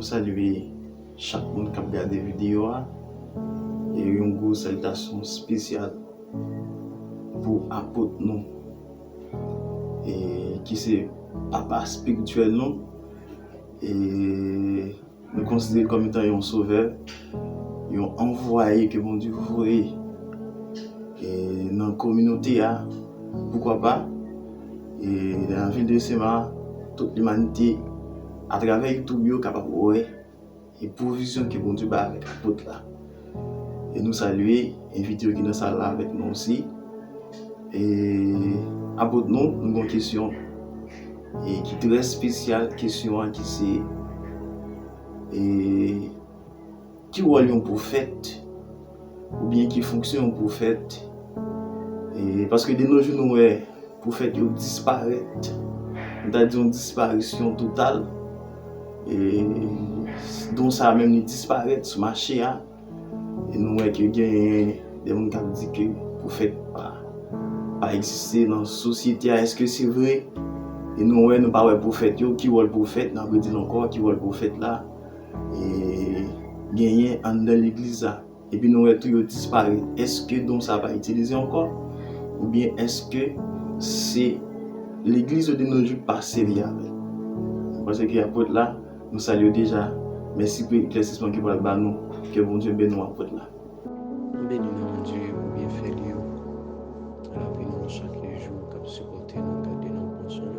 saluer chaque monde qui a regardé la vidéo et une grosse salutation spéciale pour apôtre nous et qui c'est papa spirituel nous et nous considérons comme étant un sauveur, un envoyé que bon Dieu voyait et dans la communauté pourquoi pas et dans la ville de Sema toute l'humanité à travers YouTube est capable de voir et provision que bon Dieu a avec l'apôtre là. Et nous saluer, inviter qui dans salle là avec nous aussi. Et apôtre nous avons une question et qui est très spéciale, question qui c'est et qui rôle un prophète ou bien qui fonctionne un prophète et parce que de nos jours nous prophètes disparaissent, on a dit une disparition totale et donc ça a même disparaître sur le marché et nous voyons qu'il y a des gens qui disent que le prophète pas exister dans la société. Est-ce que c'est vrai? Et nous voyons pas le prophète qui voit le prophète, nous avons dit encore qui voit le prophète là et gagner dans l'église et puis nous voyons tout disparaître. Est-ce que donc ça va utiliser encore ou bien est-ce que c'est l'église de nos jours pas sérieux? Parce que l'apôtre là nous saluons déjà. Merci pour l'éclaircissement qui va le nous. Que bon Dieu bénisse l'apôtre là. Bénis mon Dieu pour bien faire lieu. Alors que nous chaque jour comme supporter nous garder nos bons soins.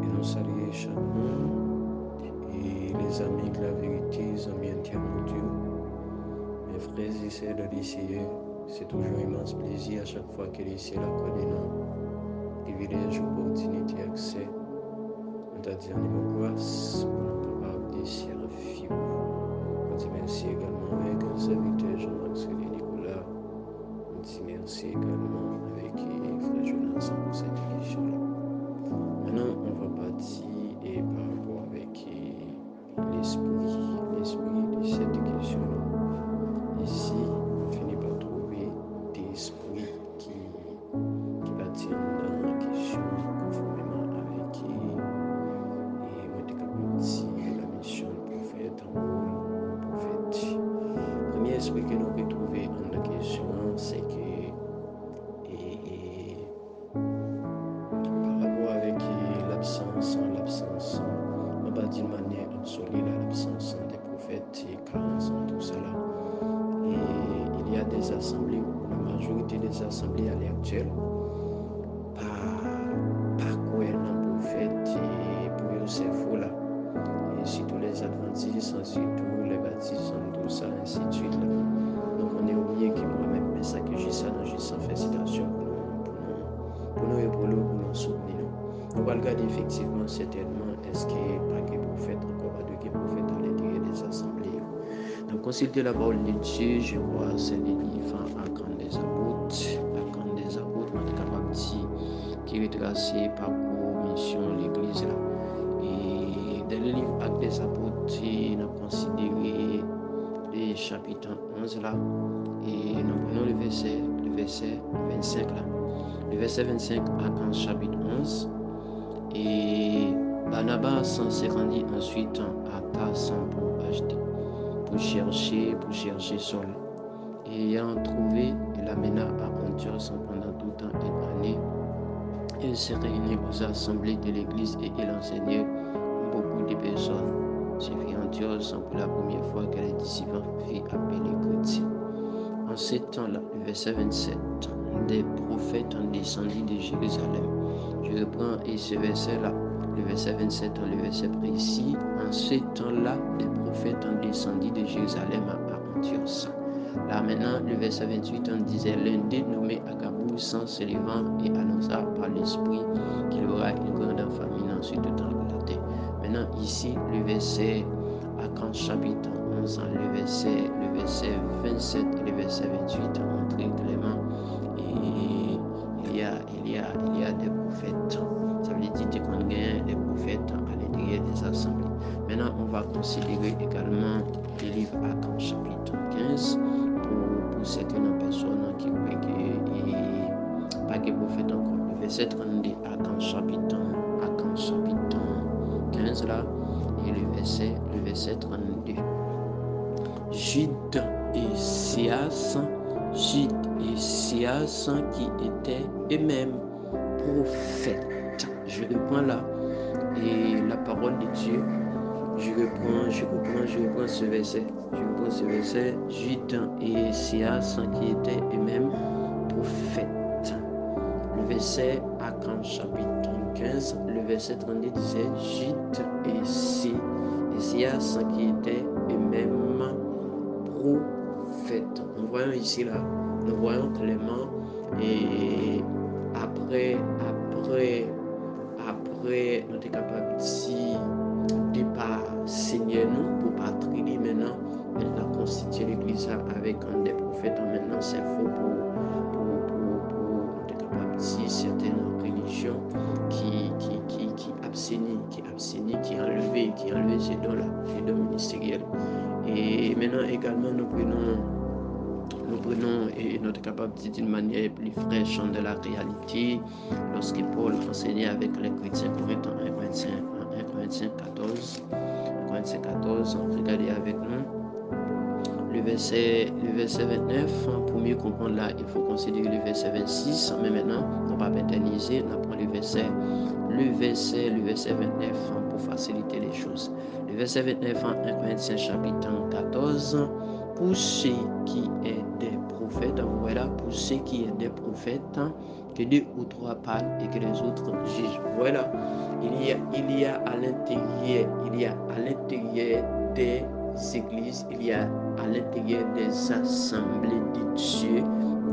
Et nous saluer chaque monde et les amis de la vérité, les amis internautes. Mes frères et sœurs de lycée, c'est toujours un immense plaisir à chaque fois que les ciels accordent nous privilèges, opportunités, accès. Nous t'a dit en grâce pour nous capables de servir. On dit merci également avec un serviteur Jean-Maxwell Nicolas. On dit merci également avec frère Jonas pour cette émission-là. Maintenant, on va partir et par rapport avec l'esprit de cette question-là. Ici, on finit par trouver des esprits qui bâtissent dans la question conformément avec et on est capable de dire la mission du prophète en rôle prophète. Le premier esprit que nous pouvons trouver dans la question, c'est que par rapport avec l'absence, on va dire de manière absolue l'absence des prophètes et carence en tout cela. Et il y a des assemblées, la majorité des assemblées à l'heure actuelle, par quoi un prophète et pour eux c'est faux là. Et surtout les adventistes, surtout les baptistes, tout ça, ainsi de suite là. Donc on est oublié que moi-même, mais ça que j'ai ça, j'ai sans faire citation pour nous soutenir. On va regarder effectivement, certainement, est-ce qu'il n'y a pas de prophète, encore pas de prophète à l'intérieur des assemblées. Donc, consulter la parole de Dieu, je vois c'est le livre à Camp des Apôtres, on est capable de dire qui retrace parcours, mission, l'église là. Et dans le livre Actes des Apôtres, on a considéré le chapitre 11 là, et nous prenons le verset 25 là. Le verset 25 à 15 chapitre 11. Et Barnabas s'est rendu ensuite à Tarsan pour chercher Saul. Et ayant trouvé, il l'amena à Antioche pendant tout temps une année. Il s'est réuni aux assemblées de l'église et il enseignait beaucoup de personnes. C'est fait Antioche pour la première fois que les disciples furent appelés chrétiens. En ce temps-là, le verset 27, des prophètes ont descendu de Jérusalem. Je reprends et ce verset-là, le verset 27, le verset précis. En ce temps-là, des prophètes ont descendu de Jérusalem à Antioche. Là maintenant, le verset 28, on disait l'un d'eux nommé Agabus se levant et annonça par l'esprit qu'il aura une grande famine ensuite de temps de la terre. Maintenant, ici, le verset à 15 chapitre 11, le verset 27 et le verset 28 montrent clairement il y a des prophètes. Ça veut dire qu'on gagne des prophètes à l'intérieur des assemblées. Maintenant, on va considérer également le livre Actes chapitre 15 pour certaines personnes qui voient que pas de prophète encore. Le verset 32 Actes chapitre 15 là. et le verset 32. Jude et Sias qui étaient eux-mêmes prophètes. Je reprends là, et la parole de Dieu, je reprends ce verset. Jude et Sias qui étaient eux-mêmes prophètes. Le verset Achan chapitre 15, le verset 32 disait Jude et Sias qui étaient eux-mêmes prophètes. Nous voyons ici là, nous voyons clairement, et après, nous sommes capables de pas Seigneur nous pour pas traiter maintenant constituer l'église avec des prophètes. Maintenant c'est faux pour nous sommes capables de certaines religions qui abstenient, qui enlèvent ces dons-là, ces dons ministériels. Et maintenant également nous prenons et nous sommes capables de dire d'une manière plus fraîche de la réalité lorsque Paul enseignait avec les chrétiens corinthiens en 1 Corinthiens 14, regardez avec nous le verset 29. Pour mieux comprendre là, il faut considérer le verset 26, mais maintenant on ne va pas éterniser, on prend le verset 29 pour faciliter les choses. Le verset 29 en 1 Corinthiens chapitre 14, pour ceux qui est des prophètes, voilà, pour ceux qui est des prophètes, que 2 ou 3 parlent et que les autres jugent. Voilà, il y a à l'intérieur des églises, il y a à l'intérieur des assemblées de Dieu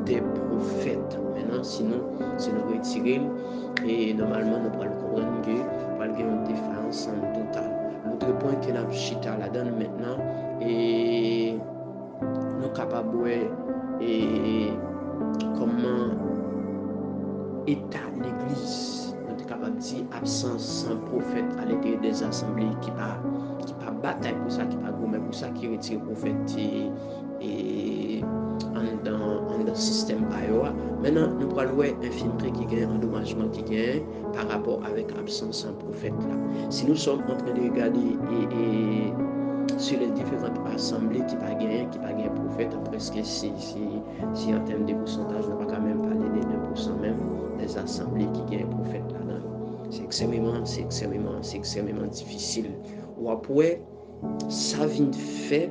des prophètes. Maintenant, si nous retirons, et normalement nous allons comprendre que nous allons une différence totale. L'autre point que nous chita la donne maintenant, et nous sommes capables et comment état l'église, nous sommes capables de dire absence sans prophète à l'intérieur des assemblées qui pas bataille pour ça, qui pas gourmet pour ça, qui retire prophète et dans le système Iowa. Maintenant, nous prenons un film qui gagne, un endommagement qui gagne par rapport avec l'absence sans prophète là. Si nous sommes en train de regarder et sur les différentes assemblées qui pas gagné prophète, presque si en termes de pourcentage, on ne va pas quand même parler des 2% même des assemblées qui gagnent prophète là-dedans. C'est extrêmement difficile. Ou après, ça vient faire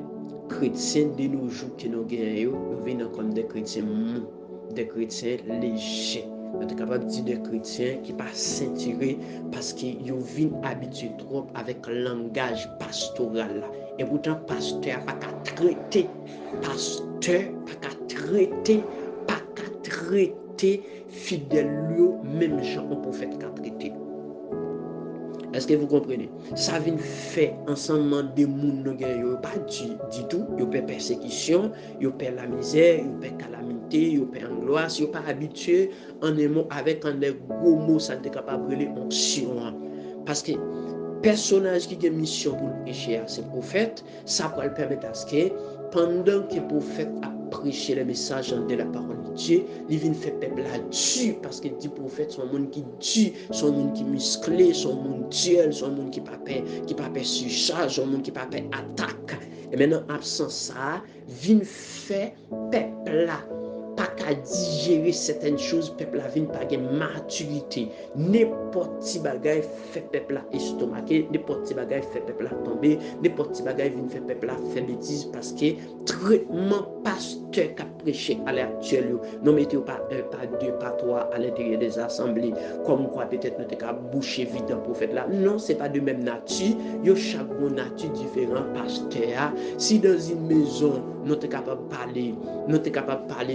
chrétiens de nos jours que nous gagnons, nous venons comme des chrétiens mous, des chrétiens légers. Nous sommes capables de dire des chrétiens qui ne sont pas ceinturés parce qu'ils viennent habitués trop avec le langage pastoral. Et pourtant, pasteur n'a pas traité fidèle, même gens au prophète qu'a traité. Est-ce que vous comprenez? Ça vient faire ensemble des monde nous gagne pas du tout, yo paie persécution, yo paie la misère, yo paie calamité, yo paie angoisse, yo pas habitué en un mot avec un des gros mots ça t'est capable de onction. Parce que personnage qui a une mission pour prêcher à ses prophètes, ça va le permettre à ce que pendant que le prophète a prêché le message de la parole de Dieu, il vient faire peuple là Dieu parce que les prophètes sont un monde qui Dieu, sont un monde qui musclé, sont un monde duel, sont un monde qui pas peur surcharge, sont un monde qui pas peur attaque. Et maintenant absence ça, vient faire peuple là pas qu'à digérer certaines choses, peuple la vient pas de maturité. N'importe qui bagay fait peuple la estomaquer, n'importe qui bagay fait peuple la tomber, n'importe qui bagay vient faire peuple la faire bêtise parce que traitement pasteur qu'a prêché à l'actuel, non mettez pas un, pas deux, pas trois à l'intérieur des assemblées, comme quoi peut-être nous t'es boucher vite dans prophète là. Non, c'est pas de même nature, yo chaque bon nature différent pasteur. Si dans une maison, nous t'es capable de parler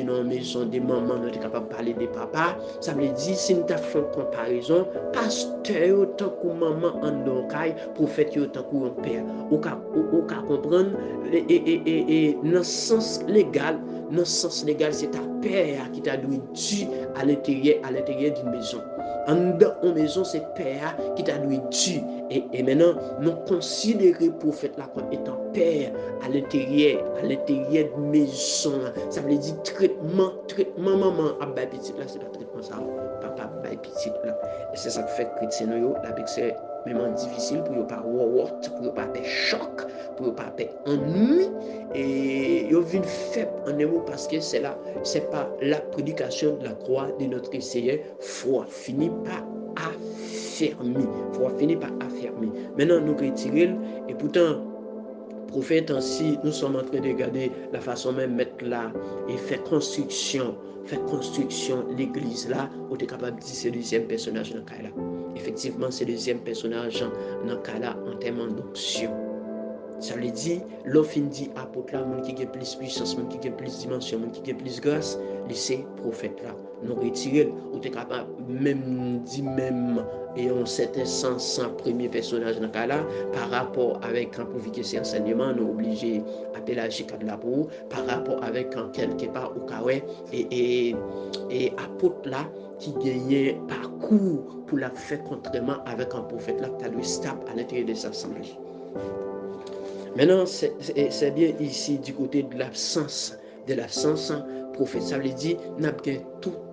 dans une maison des mamans, nous t'es capable de parler des papas, ça veut dire si nous t'as fait une comparaison, pasteur autant que maman en doncaille, prophète autant que un père. Ou ka comprendre et dans le sens légal, c'est ta père qui t'a donné Dieu à l'intérieur d'une maison. En dedans une maison, c'est père qui t'a donné Dieu. Et maintenant, nous considérons le prophète là comme étant père à l'intérieur de maison. Ça veut dire traitement maman à petit là, c'est pas traitement ça. Papa à petit là. Et c'est ça que fait chrétien la Bible c'est moment difficile, pour ne pas avoir pour ne pas faire choc, pour ne pas faire ennui. Et ils viennent faible en émo parce que c'est pas la prédication de la croix de notre Seigneur. Faut finir par affermer. Faut finir par affermer. Maintenant, nous retirons et pourtant, prophète ainsi, nous sommes en train de regarder la façon même mettre là et faire construction l'église là, où tu es capable de dire c'est le deuxième personnage dans le cas là. Effectivement, c'est le deuxième personnage dans le cas là en termes d'onction. Ça veut dire, l'offre dit apôtre là, monde qui a plus puissance, monde qui a plus dimension, monde qui a plus grâce, c'est prophète là. Nous retirons, ou tu es capable même dit même et en certain sens un premier personnage dans le cas là, par rapport avec un pour que c'est enseignement, nous obligé appeler à Chicago là pour par rapport avec un quelque part au Kawe et apôtre là qui gagnait parcours pour la faire contrairement avec un prophète là qui a le stable à l'intérieur de sa assemblée. Maintenant, c'est bien ici du côté de l'absence prophète. Ça veut dire n'a pas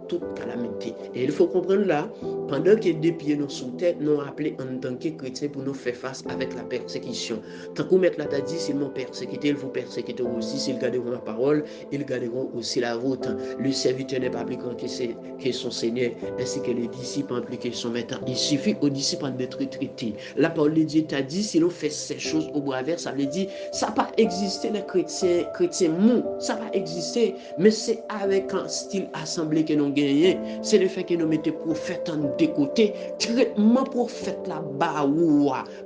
toute calamité. Et il faut comprendre là, pendant que des pieds nous sous tête, nous appelés en tant que chrétiens pour nous faire face avec la persécution. Tant qu'on met là, t'as dit, s'ils m'ont persécuté, ils vous persécuteront aussi. S'ils garderont ma parole, ils garderont aussi la vôtre. Le serviteur n'est pas plus grand que son Seigneur, ainsi que les disciples plus que son maître. Il suffit aux disciples d'être traités. La parole de Dieu t'a dit, si l'on fait ces choses au bravers, ça veut dire, ça n'a pas existé les chrétiens mous, ça n'a pas existé, mais c'est avec un style assemblé que nous gagné, c'est le fait que nous mettons prophète en deux côtés, traitement prophète là-bas.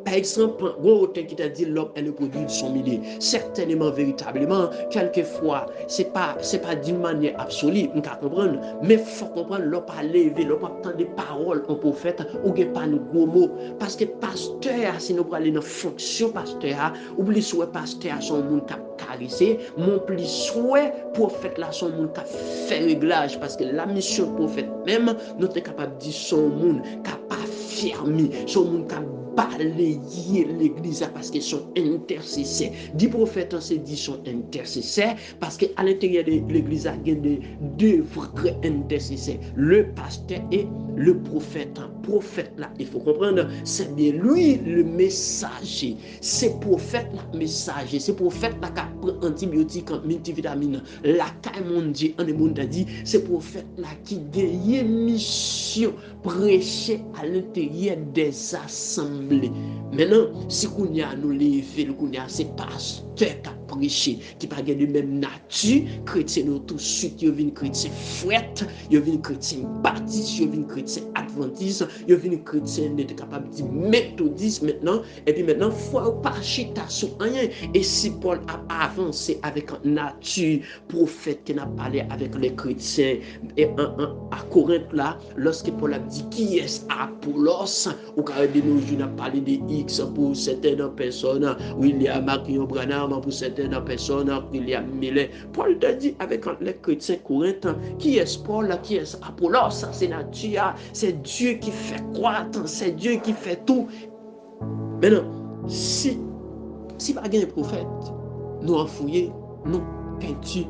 Par exemple, gros qui t'a dit l'homme est le produit de son milieu. Certainement, véritablement, quelquefois, c'est pas d'une manière absolue, on peut comprendre, mais il faut comprendre, l'homme pas lever, l'homme pas entendre des paroles en prophète, ou pas nos gros mots. Parce que pasteur, si nous aller dans fonction pasteur, oublie souhait pasteur, son monde qui a caressé, mon plus souhait prophète là, son monde qui a fait réglage, parce que la mission prophète même, nous sommes capables de dire son monde qui n'a pas fermé, son monde qui a balayer l'église parce qu'ils sont intercesseurs. Dit prophète, c'est dit sont intercesseurs parce qu'à l'intérieur de l'église, il y a deux vrais intercesseurs, le pasteur et le prophète. Prophète là, il faut comprendre, c'est bien lui le messager. C'est prophète là, messager. C'est prophète là qui prend antibiotiques, multivitamines. La caille mon Dieu, en monde a dit, c'est prophète là qui gagne mission prêcher à l'intérieur des assemblées. Maintenant, si qu'on y a nous lever, c'est pasteur qui a prêché, qui n'a pas de même nature, chrétien tout de suite, il y a une chrétien fouette, il y a une chrétien baptiste, il y a une chrétien adventiste, il y a une chrétien qui est capable de dire méthodiste maintenant, et puis maintenant, il ne faut pas chita sur rien. Et si Paul a avancé avec une nature prophète qui n'a parlé avec les chrétiens, et à Corinthe là, lorsque Paul a dit qui est Apollos, au cas de nos jours, on a parlé de X pour certaines personnes, William Marion Branham pour certaines personnes, William Miller. Paul t'a dit avec les chrétiens corinthiens, qui est Paul, qui est Apollos, c'est nature, c'est Dieu qui fait croître, c'est Dieu qui fait tout. Maintenant, si pas un prophète, nous en fouiller, nous peinture